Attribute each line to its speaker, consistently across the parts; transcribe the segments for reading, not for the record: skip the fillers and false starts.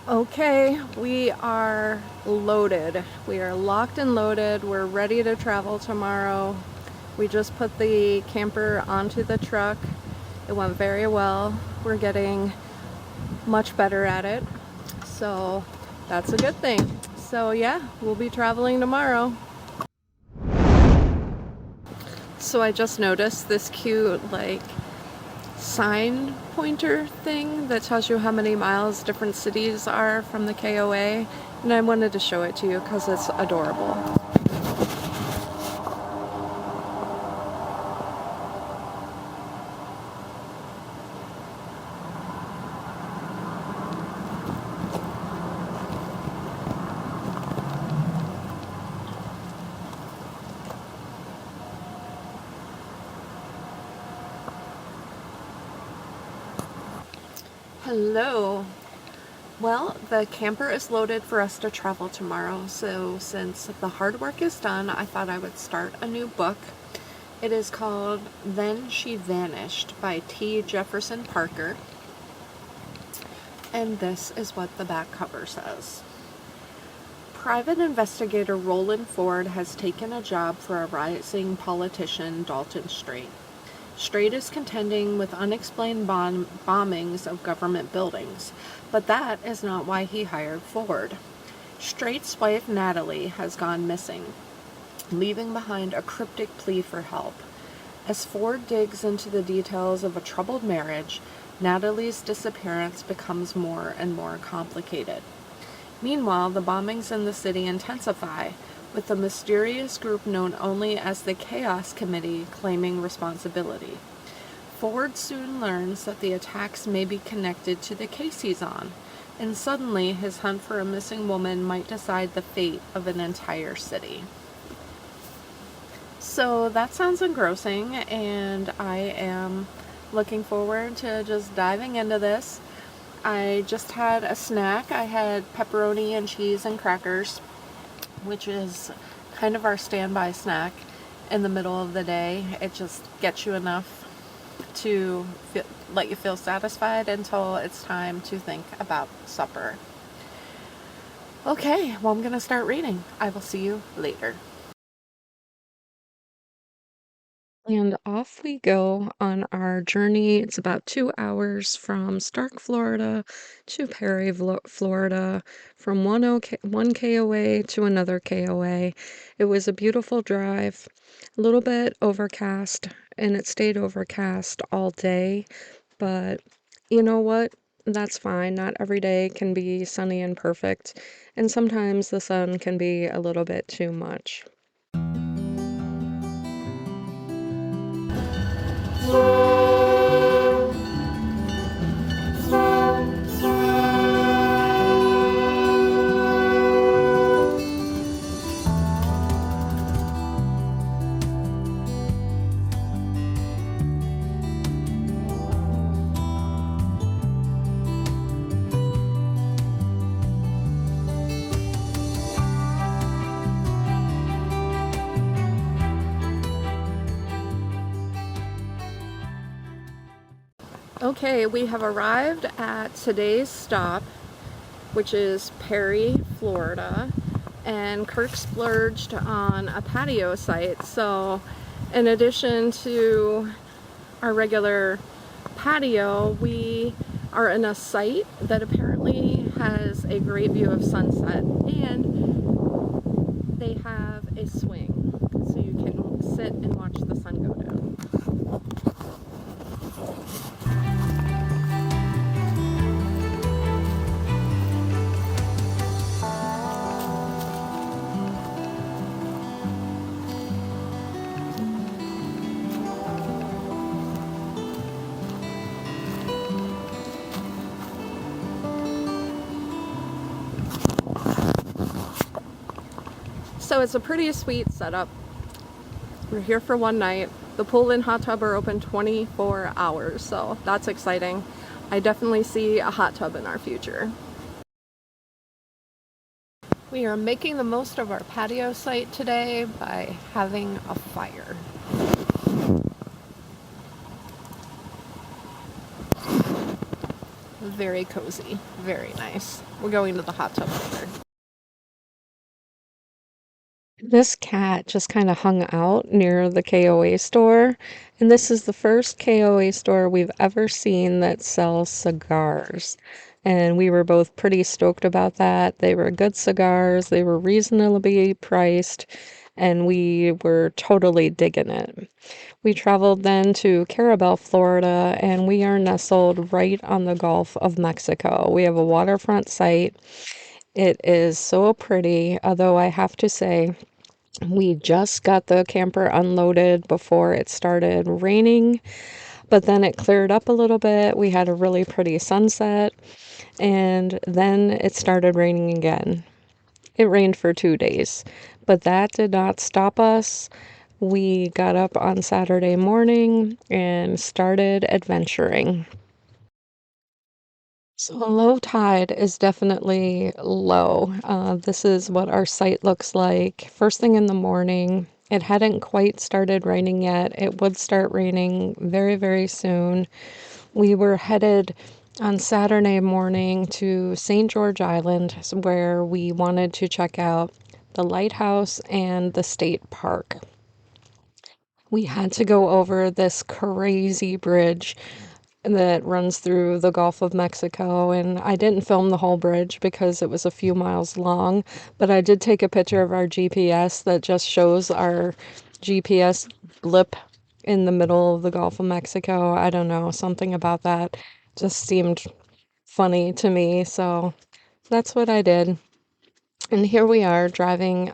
Speaker 1: Okay, we are loaded. We are locked and loaded. We're ready to travel tomorrow. We just put the camper onto the truck. It went very well. We're getting much better at it. So that's a good thing. So yeah, we'll be traveling tomorrow. So I just noticed this cute sign pointer thing that tells you how many miles different cities are from the KOA, and I wanted to show it to you because it's adorable. Hello. Well, the camper is loaded for us to travel tomorrow, so since the hard work is done, I thought I would start a new book. It is called Then She Vanished by T. Jefferson Parker, and this is what the back cover says. Private investigator Roland Ford has taken a job for a rising politician, Dalton Strait. Strait is contending with unexplained bombings of government buildings, but that is not why he hired Ford. Strait's wife, Natalie, has gone missing, leaving behind a cryptic plea for help. As Ford digs into the details of a troubled marriage, Natalie's disappearance becomes more and more complicated. Meanwhile, the bombings in the city intensify, with the mysterious group known only as the Chaos Committee claiming responsibility. Ford soon learns that the attacks may be connected to the case he's on, and suddenly his hunt for a missing woman might decide the fate of an entire city. So that sounds engrossing, and I am looking forward to just diving into this. I just had a snack. I had pepperoni and cheese and crackers, which is kind of our standby snack in the middle of the day. It just gets you enough to let you feel satisfied until it's time to think about supper. Okay, well, I'm gonna start reading. I will see you later. And off we go on our journey. It's about 2 hours from Stark, Florida to Perry, Florida, from one KOA to another KOA. It was a beautiful drive, a little bit overcast, and it stayed overcast all day. But you know what? That's fine. Not every day can be sunny and perfect, and sometimes the sun can be a little bit too much. Okay, we have arrived at today's stop, which is Perry, Florida, and Kirk splurged on a patio site. So in addition to our regular patio, we are in a site that apparently has a great view of sunset, and they have a swing, so you can sit and watch the sun go down. So it's a pretty sweet setup. We're here for one night. The pool and hot tub are open 24 hours, so that's exciting. I definitely see a hot tub in our future. We are making the most of our patio site today by having a fire. Very cozy, very nice. We're going to the hot tub later. This cat just kind of hung out near the KOA store, and this is the first KOA store we've ever seen that sells cigars. And we were both pretty stoked about that. They were good cigars, they were reasonably priced, and we were totally digging it. We traveled then to Carabel, Florida, and we are nestled right on the Gulf of Mexico. We have a waterfront site. It is so pretty, although I have to say, we just got the camper unloaded before it started raining, but then it cleared up a little bit. We had a really pretty sunset, and then it started raining again. It rained for 2 days, but that did not stop us. We got up on Saturday morning and started adventuring. So low tide is definitely low. This is what our site looks like. First thing in the morning, it hadn't quite started raining yet. It would start raining very, very soon. We were headed on Saturday morning to St. George Island, where we wanted to check out the lighthouse and the state park. We had to go over this crazy bridge that runs through the Gulf of Mexico, and I didn't film the whole bridge because it was a few miles long, but I did take a picture of our GPS that just shows our GPS blip in the middle of the Gulf of Mexico. I don't know, something about that just seemed funny to me, so that's what I did. And here we are driving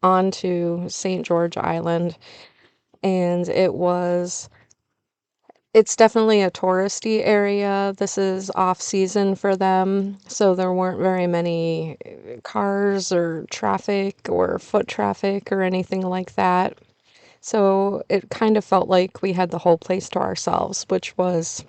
Speaker 1: onto St. George Island, and it's definitely a touristy area. This is off season for them, so there weren't very many cars or traffic or foot traffic or anything like that. So it kind of felt like we had the whole place to ourselves, which was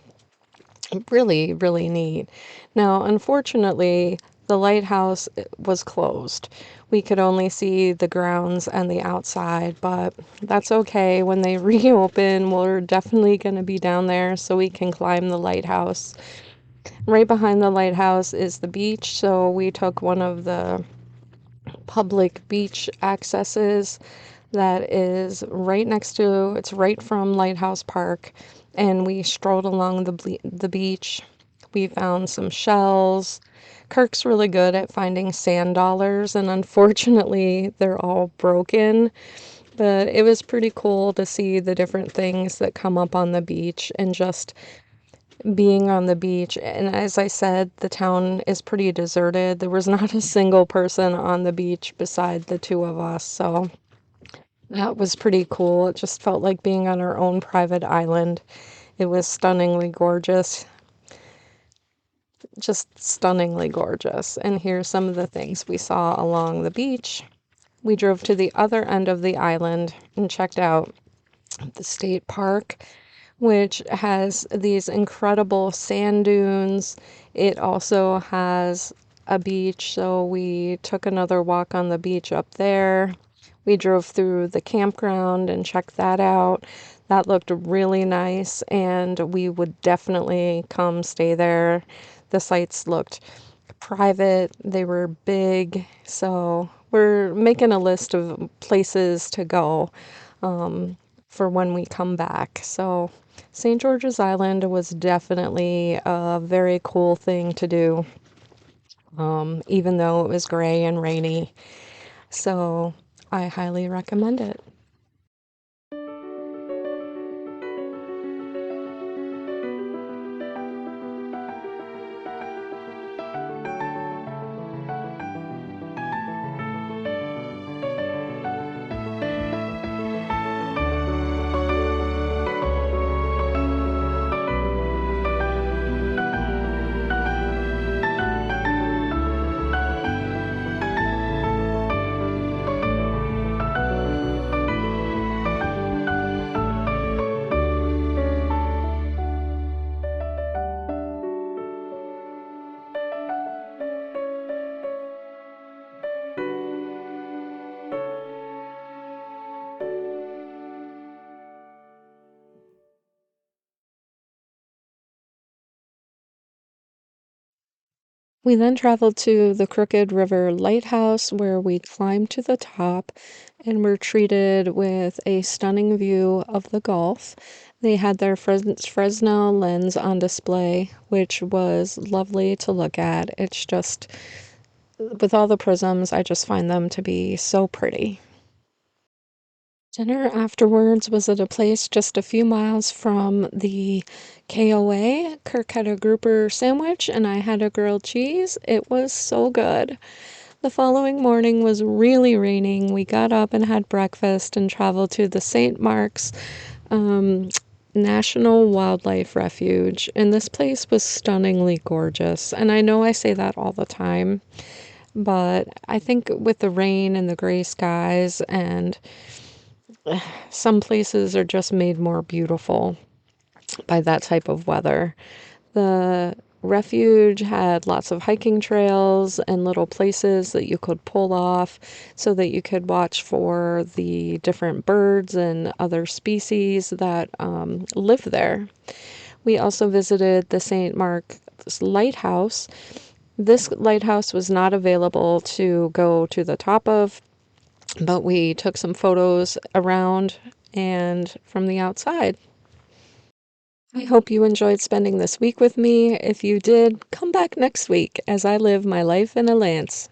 Speaker 1: really, really neat. Now, unfortunately, the lighthouse was closed. We could only see the grounds and the outside, but that's okay. When they reopen, we're definitely going to be down there so we can climb the lighthouse. Right behind the lighthouse is the beach, so we took one of the public beach accesses that is right next to, it's right from Lighthouse Park, and we strolled along the beach. We found some shells. Kirk's really good at finding sand dollars, and unfortunately, they're all broken. But it was pretty cool to see the different things that come up on the beach and just being on the beach. And as I said, the town is pretty deserted. There was not a single person on the beach beside the two of us. So that was pretty cool. It just felt like being on our own private island. It was stunningly gorgeous. Just stunningly gorgeous. And here's some of the things we saw along the beach. We drove to the other end of the island and checked out the state park, which has these incredible sand dunes. It also has a beach, so we took another walk on the beach up there. We drove through the campground and checked that out. That looked really nice, and we would definitely come stay there. The sites looked private, they were big, so we're making a list of places to go for when we come back. So St. George's Island was definitely a very cool thing to do, even though it was gray and rainy. So I highly recommend it. We then traveled to the Crooked River Lighthouse, where we climbed to the top and were treated with a stunning view of the Gulf. They had their Fresnel lens on display, which was lovely to look at. It's just, with all the prisms, I just find them to be so pretty. Dinner afterwards was at a place just a few miles from the KOA. Kirk had a grouper sandwich and I had a grilled cheese. It was so good. The following morning was really raining. We got up and had breakfast and traveled to the St. Mark's um, National Wildlife Refuge. And this place was stunningly gorgeous. And I know I say that all the time, but I think with the rain and the gray skies and some places are just made more beautiful by that type of weather. The refuge had lots of hiking trails and little places that you could pull off so that you could watch for the different birds and other species that live there. We also visited the St. Mark's Lighthouse. This lighthouse was not available to go to the top of, but we took some photos around and from the outside. I hope you enjoyed spending this week with me. If you did, come back next week as I live my life in a lance.